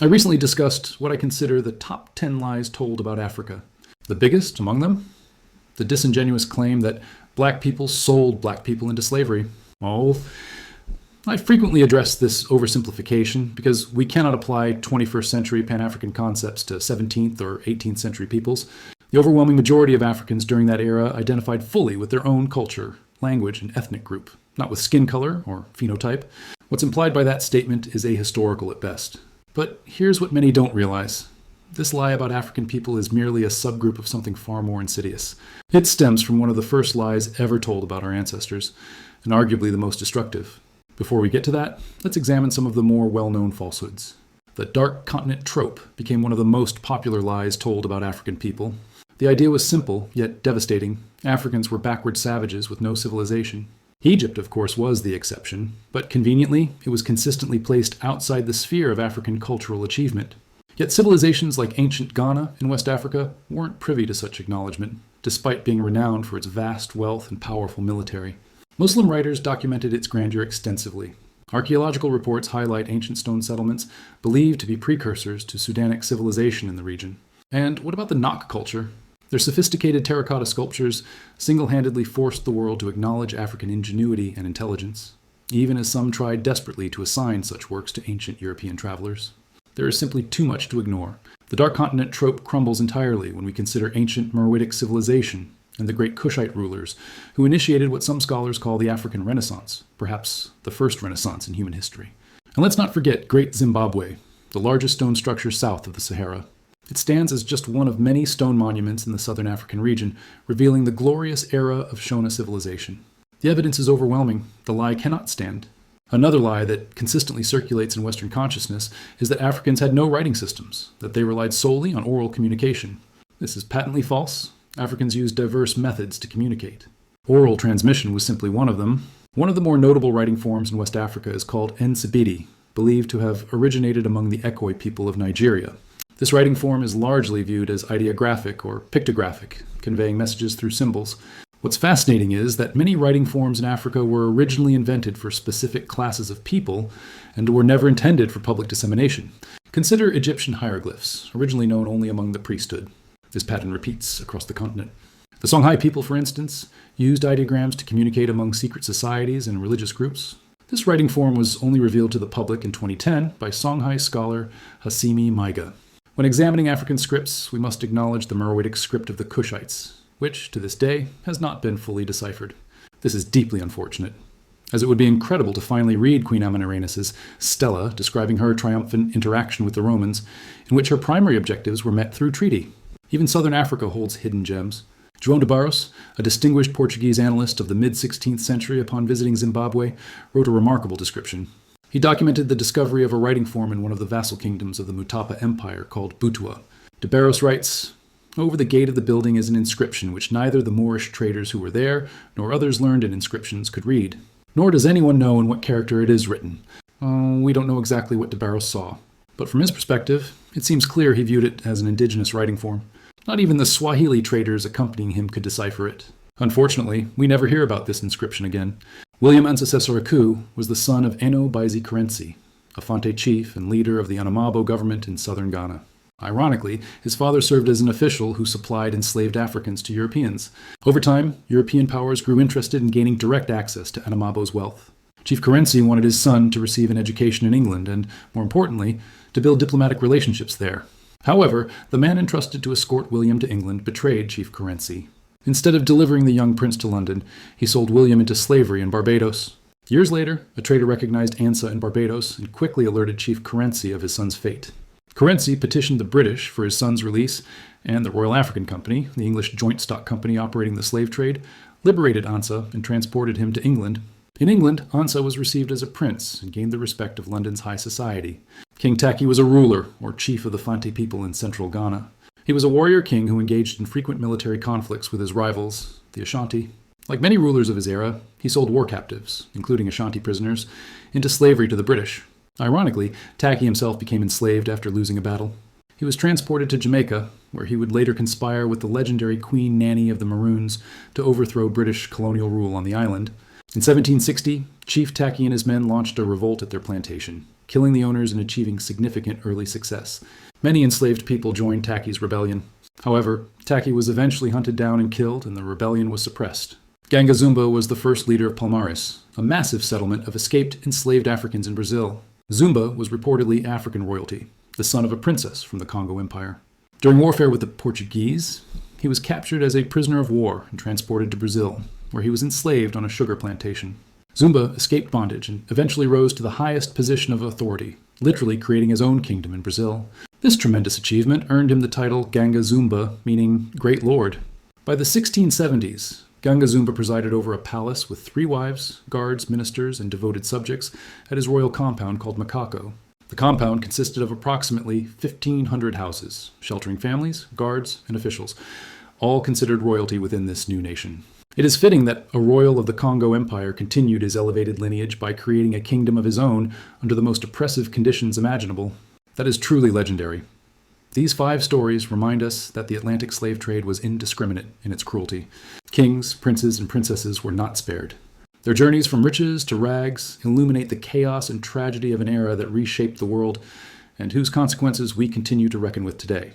I recently discussed what I consider the top 10 lies told about Africa. The biggest among them? The disingenuous claim that black people sold black people into slavery. Oh, I frequently address this oversimplification because we cannot apply 21st century Pan-African concepts to 17th or 18th century peoples. The overwhelming majority of Africans during that era identified fully with their own culture, language, and ethnic group, not with skin color or phenotype. What's implied by that statement is ahistorical at best. But here's what many don't realize. This lie about African people is merely a subgroup of something far more insidious. It stems from one of the first lies ever told about our ancestors, and arguably the most destructive. Before we get to that, let's examine some of the more well-known falsehoods. The dark continent trope became one of the most popular lies told about African people. The idea was simple, yet devastating. Africans were backward savages with no civilization. Egypt, of course, was the exception, but conveniently, it was consistently placed outside the sphere of African cultural achievement. Yet civilizations like ancient Ghana in West Africa weren't privy to such acknowledgement, despite being renowned for its vast wealth and powerful military. Muslim writers documented its grandeur extensively. Archaeological reports highlight ancient stone settlements believed to be precursors to Sudanic civilization in the region. And what about the Nok culture? Their sophisticated terracotta sculptures single-handedly forced the world to acknowledge African ingenuity and intelligence, even as some tried desperately to assign such works to ancient European travelers. There is simply too much to ignore. The Dark Continent trope crumbles entirely when we consider ancient Meroitic civilization and the great Kushite rulers who initiated what some scholars call the African Renaissance, perhaps the first Renaissance in human history. And let's not forget Great Zimbabwe, the largest stone structure south of the Sahara. It stands as just one of many stone monuments in the southern African region, revealing the glorious era of Shona civilization. The evidence is overwhelming. The lie cannot stand. Another lie that consistently circulates in Western consciousness is that Africans had no writing systems, that they relied solely on oral communication. This is patently false. Africans used diverse methods to communicate. Oral transmission was simply one of them. One of the more notable writing forms in West Africa is called Nsibidi, believed to have originated among the Ekoi people of Nigeria. This writing form is largely viewed as ideographic or pictographic, conveying messages through symbols. What's fascinating is that many writing forms in Africa were originally invented for specific classes of people and were never intended for public dissemination. Consider Egyptian hieroglyphs, originally known only among the priesthood. This pattern repeats across the continent. The Songhai people, for instance, used ideograms to communicate among secret societies and religious groups. This writing form was only revealed to the public in 2010 by Songhai scholar Hassimi Maiga. When examining African scripts, we must acknowledge the Meroitic script of the Kushites, which, to this day, has not been fully deciphered. This is deeply unfortunate, as it would be incredible to finally read Queen Amanirenas' Stela describing her triumphant interaction with the Romans, in which her primary objectives were met through treaty. Even southern Africa holds hidden gems. João de Barros, a distinguished Portuguese annalist of the mid-16th century upon visiting Zimbabwe, wrote a remarkable description. He documented the discovery of a writing form in one of the vassal kingdoms of the Mutapa Empire called Butua. De Barros writes, "Over the gate of the building is an inscription which neither the Moorish traders who were there, nor others learned in inscriptions could read. Nor does anyone know in what character it is written. We don't know exactly what de Barros saw. But from his perspective, it seems clear he viewed it as an indigenous writing form. Not even the Swahili traders accompanying him could decipher it. Unfortunately, we never hear about this inscription again. William Ansah Sessarakoo was the son of Eno Baizi Karensi, a Fante chief and leader of the Anamabo government in southern Ghana. Ironically, his father served as an official who supplied enslaved Africans to Europeans. Over time, European powers grew interested in gaining direct access to Anamabo's wealth. Chief Karensi wanted his son to receive an education in England and, more importantly, to build diplomatic relationships there. However, the man entrusted to escort William to England betrayed Chief Karensi. Instead of delivering the young prince to London, he sold William into slavery in Barbados. Years later, a trader recognized Ansah in Barbados and quickly alerted Chief Karensi of his son's fate. Karensi petitioned the British for his son's release, and the Royal African Company, the English joint stock company operating the slave trade, liberated Ansah and transported him to England. In England, Ansah was received as a prince and gained the respect of London's high society. King Tacky was a ruler, or chief of the Fante people in central Ghana. He was a warrior king who engaged in frequent military conflicts with his rivals, the Ashanti. Like many rulers of his era, he sold war captives, including Ashanti prisoners, into slavery to the British. Ironically, Tacky himself became enslaved after losing a battle. He was transported to Jamaica, where he would later conspire with the legendary Queen Nanny of the Maroons to overthrow British colonial rule on the island. In 1760, Chief Tacky and his men launched a revolt at their plantation, killing the owners and achieving significant early success. Many enslaved people joined Tacky's rebellion. However, Tacky was eventually hunted down and killed, and the rebellion was suppressed. Ganga Zumba was the first leader of Palmares, a massive settlement of escaped enslaved Africans in Brazil. Zumba was reportedly African royalty, the son of a princess from the Kongo Empire. During warfare with the Portuguese, he was captured as a prisoner of war and transported to Brazil, where he was enslaved on a sugar plantation. Zumba escaped bondage and eventually rose to the highest position of authority, literally creating his own kingdom in Brazil. This tremendous achievement earned him the title Ganga Zumba, meaning Great Lord. By the 1670s, Ganga Zumba presided over a palace with 3 wives, guards, ministers, and devoted subjects at his royal compound called Macaco. The compound consisted of approximately 1,500 houses, sheltering families, guards, and officials, all considered royalty within this new nation. It is fitting that a royal of the Kongo Empire continued his elevated lineage by creating a kingdom of his own under the most oppressive conditions imaginable. That is truly legendary. These 5 stories remind us that the Atlantic slave trade was indiscriminate in its cruelty. Kings, princes, and princesses were not spared. Their journeys from riches to rags illuminate the chaos and tragedy of an era that reshaped the world and whose consequences we continue to reckon with today.